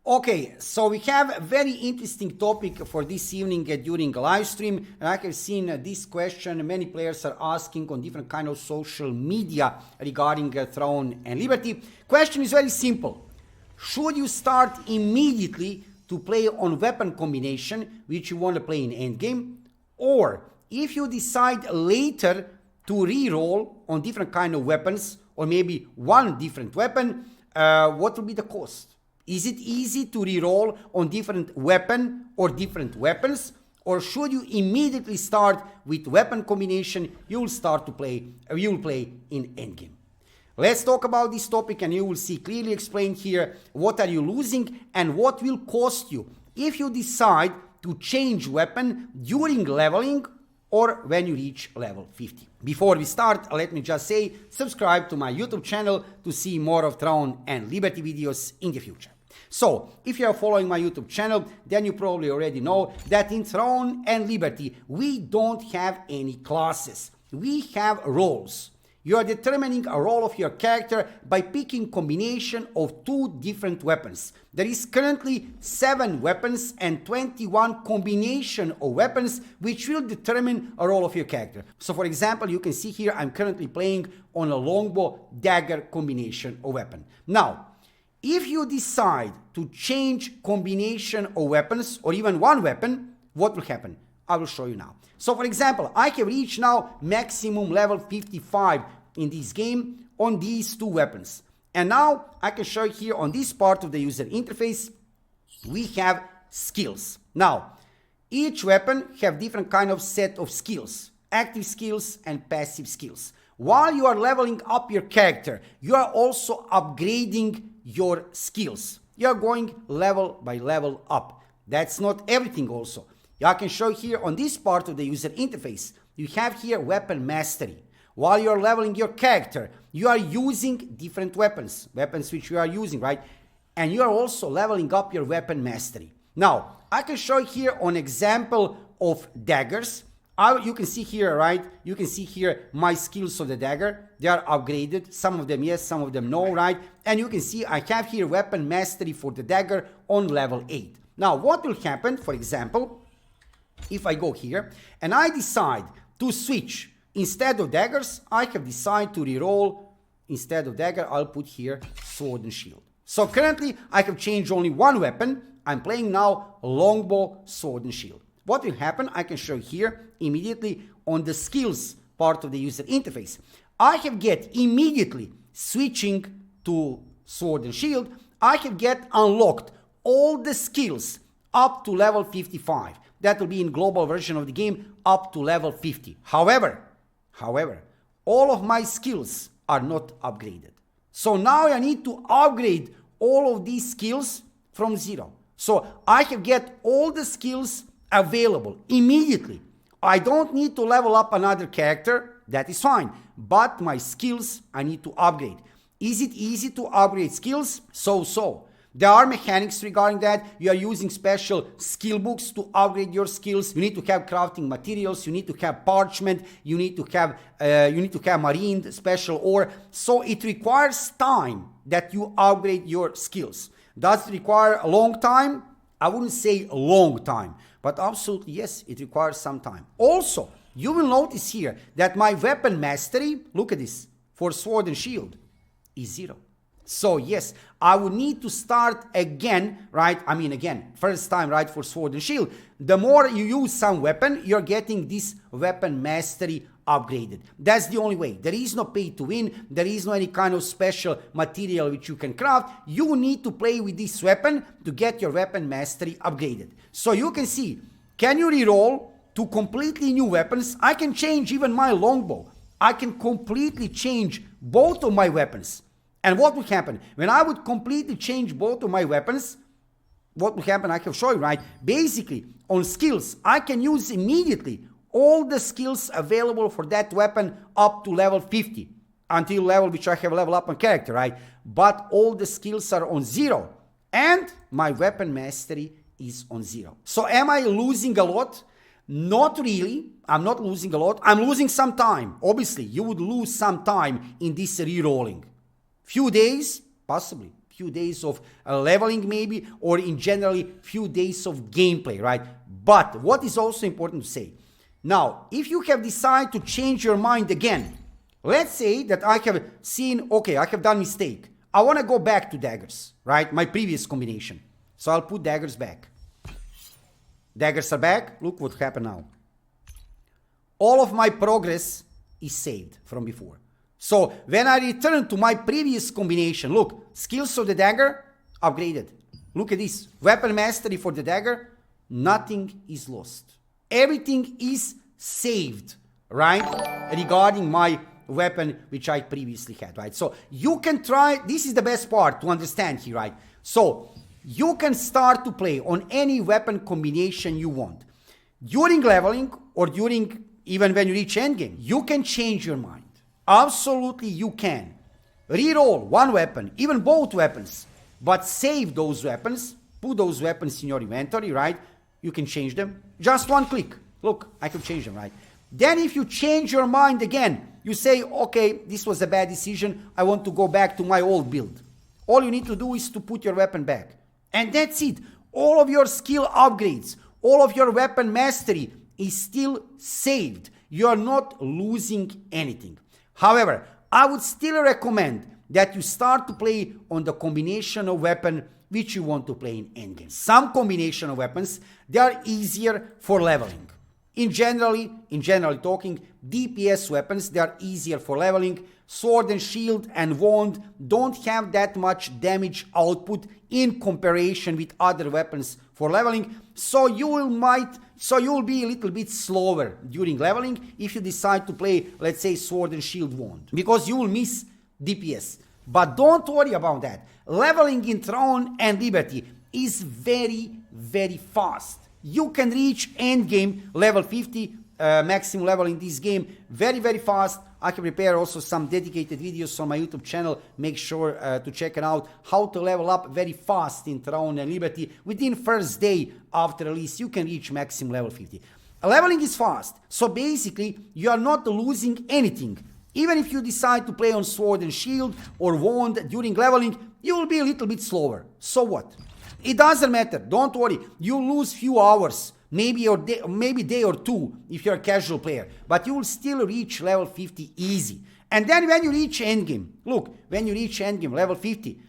Okay, so we have a very interesting topic for this evening during a live stream. And I have seen this question many players are asking on different kind of social media regarding Throne and Liberty. Question is very simple. Should you start immediately to play on weapon combination which you want to play in endgame? Or if you decide later to reroll on different kind of weapons, or maybe one different weapon, what will be the cost? Is it easy to reroll on different weapon or different weapons? Or should you immediately start with weapon combination? You will start to play, or you will play in endgame. Let's talk about this topic and you will see clearly explained here what are you losing and what will cost you if you decide to change weapon during leveling or when you reach level 50. Before we start, let me just say, subscribe to my YouTube channel to see more of Throne and Liberty videos in the future. So, if you are following my YouTube channel, then you probably already know that in Throne and Liberty, we don't have any classes. We have roles. You are determining a role of your character by picking combination of 2 different weapons. There is currently 7 weapons and 21 combination of weapons which will determine a role of your character. So for example, you can see here I'm currently playing on a longbow dagger combination of weapon. Now, if you decide to change combination of weapons or even one weapon, what will happen? I will show you now. So for example, I have reached now maximum level 55 in this game on these 2 weapons. And now I can show you here on this part of the user interface, we have skills. Now, each weapon have different kind of set of skills, active skills and passive skills. While you are leveling up your character, you are also upgrading your skills. You are going level by level up. That's not everything also. I can show here on this part of the user interface, you have here weapon mastery. While you are leveling your character, you are using different weapons which you are using, right? And you are also leveling up your weapon mastery. Now, I can show here an example of daggers. You can see here, right? You can see here my skills of the dagger. They are upgraded. Some of them yes, some of them no, right? And you can see I have here weapon mastery for the dagger on level 8. Now, what will happen, for example, if I go here and I decide to switch instead of daggers, I have decided to reroll instead of dagger, I'll put here sword and shield. So currently I have changed only one weapon. I'm playing now longbow, sword and shield. What will happen? I can show here immediately on the skills part of the user interface. I have get immediately switching to sword and shield. I have get unlocked all the skills up to level 55. That will be in global version of the game up to level 50. However, all of my skills are not upgraded. So now I need to upgrade all of these skills from 0. So I can get all the skills available immediately. I don't need to level up another character. That is fine. But my skills I need to upgrade. Is it easy to upgrade skills? So. There are mechanics regarding that. You are using special skill books to upgrade your skills. You need to have crafting materials. You need to have parchment. You need to have marine special ore. So it requires time that you upgrade your skills. Does it require a long time? I wouldn't say a long time, but absolutely yes, it requires some time. Also, you will notice here that my weapon mastery, look at this, for sword and shield is 0. So yes, I would need to start again, right? I mean again, first time, right, for sword and shield. The more you use some weapon, you're getting this weapon mastery upgraded. That's the only way. There is no pay to win. There is no any kind of special material which you can craft. You need to play with this weapon to get your weapon mastery upgraded. So you can see, can you reroll to completely new weapons? I can change even my longbow. I can completely change both of my weapons. And what would happen? When I would completely change both of my weapons, what would happen? I can show you, right? Basically, on skills, I can use immediately all the skills available for that weapon up to level 50. Until level which I have level up on character, right? But all the skills are on 0. And my weapon mastery is on 0. So am I losing a lot? Not really. I'm not losing a lot. I'm losing some time. Obviously, you would lose some time in this re-rolling. Few days, possibly. few days of leveling maybe, or in generally few days of gameplay, right? But what is also important to say, now, if you have decided to change your mind again, let's say that I have seen, okay, I have done mistake. I want to go back to daggers, right? My previous combination. So I'll put daggers back. Daggers are back. Look what happened now. All of my progress is saved from before. So when I return to my previous combination, look, skills of the dagger, upgraded. Look at this. Weapon mastery for the dagger, nothing is lost. Everything is saved, right? Regarding my weapon which I previously had, right? So you can try, this is the best part to understand here, right? So you can start to play on any weapon combination you want. During leveling or during even when you reach endgame, you can change your mind. Absolutely you can. Reroll one weapon, even both weapons, but save those weapons, put those weapons in your inventory, right? You can change them. Just one click. Look, I can change them, right? Then if you change your mind again, you say, okay, this was a bad decision. I want to go back to my old build. All you need to do is to put your weapon back. And that's it. All of your skill upgrades, all of your weapon mastery is still saved. You are not losing anything. However, I would still recommend that you start to play on the combination of weapon which you want to play in endgame. Some combination of weapons, they are easier for leveling. In generally talking, DPS weapons, they are easier for leveling. Sword and shield and wand don't have that much damage output in comparison with other weapons for leveling. So you will be a little bit slower during leveling if you decide to play, let's say, sword and shield wand, because you will miss DPS. But don't worry about that. Leveling in Throne and Liberty is very, very fast. You can reach endgame level 50, maximum level in this game very, very fast. I can prepare also some dedicated videos on my YouTube channel. Make sure to check it out. How to level up very fast in Throne and Liberty. Within first day after release, you can reach maximum level 50. Leveling is fast. So basically, you are not losing anything. Even if you decide to play on sword and shield or wand during leveling, you will be a little bit slower. So what? It doesn't matter. Don't worry. You lose few hours, maybe day or two if you're a casual player, but you will still reach level 50 easy. And then when you reach endgame, look, when you reach endgame level 50,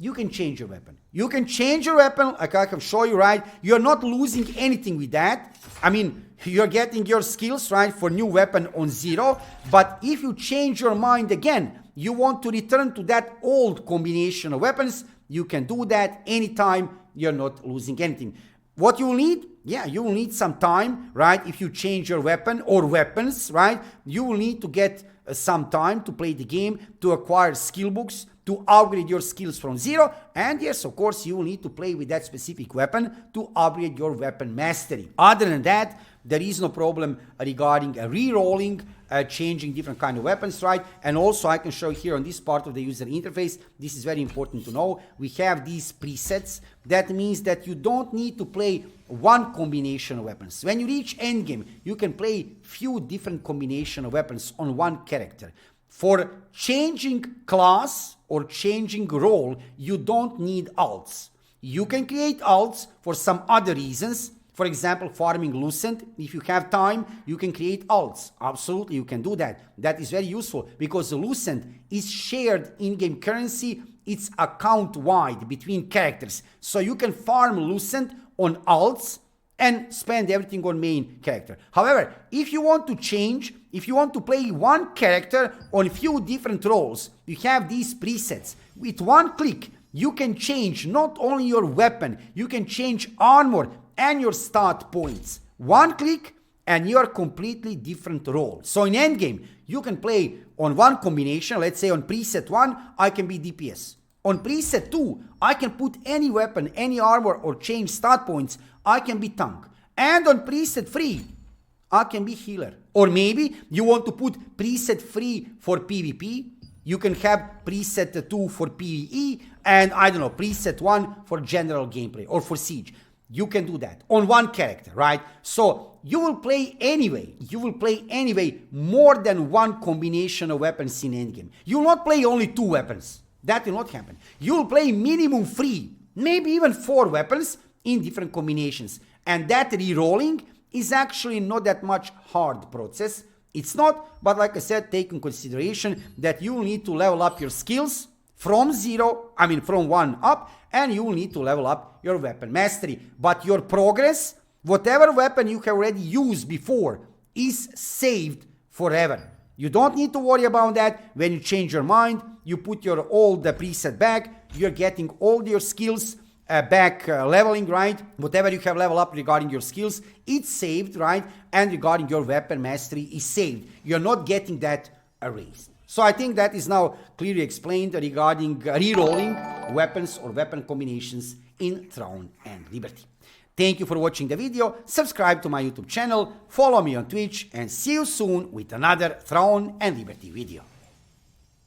you can change your weapon. You can change your weapon, like I can show you, right? You're not losing anything with that. I mean, you're getting your skills, right, for new weapon on 0. But if you change your mind again, you want to return to that old combination of weapons, you can do that anytime. You're not losing anything. What you will need? Yeah, you will need some time, right? If you change your weapon or weapons, right? You will need to get some time to play the game, to acquire skill books, to upgrade your skills from 0. And yes, of course, you will need to play with that specific weapon to upgrade your weapon mastery. Other than that, there is no problem regarding re-rolling, changing different kind of weapons, right? And also I can show here on this part of the user interface, this is very important to know, we have these presets. That means that you don't need to play one combination of weapons. When you reach endgame, you can play few different combination of weapons on one character. For changing class or changing role, you don't need alts. You can create alts for some other reasons. For example, farming Lucent. If you have time, you can create alts. Absolutely, you can do that. That is very useful because the Lucent is shared in-game currency. It's account-wide between characters. So you can farm Lucent on alts and spend everything on main character. However, if you want to change, if you want to play one character on a few different roles, you have these presets. With one click, you can change not only your weapon, you can change armor and your stat points. One click and you're completely different role. So in endgame, you can play on one combination. Let's say on preset 1, I can be DPS. On preset 2, I can put any weapon, any armor or change stat points. I can be tank. And on preset 3, I can be healer. Or maybe you want to put preset 3 for PvP. You can have preset 2 for PvE and I don't know, preset 1 for general gameplay or for siege. You can do that on one character, right? So you will play anyway. You will play anyway more than one combination of weapons in endgame. You will not play only 2 weapons. That will not happen. You'll play minimum 3, maybe even 4 weapons in different combinations. And that re-rolling is actually not that much hard process. It's not, but like I said, take in consideration that you will need to level up your skills from from 1 up, and you will need to level up your weapon mastery. But your progress, whatever weapon you have already used before, is saved forever. You don't need to worry about that. When you change your mind, you put your old preset back, you're getting all your skills back leveling, right? Whatever you have leveled up regarding your skills, it's saved, right? And regarding your weapon mastery is saved. You're not getting that erased. So I think that is now clearly explained regarding re-rolling weapons or weapon combinations in Throne and Liberty. Thank you for watching the video. Subscribe to my YouTube channel, follow me on Twitch, and see you soon with another Throne and Liberty video.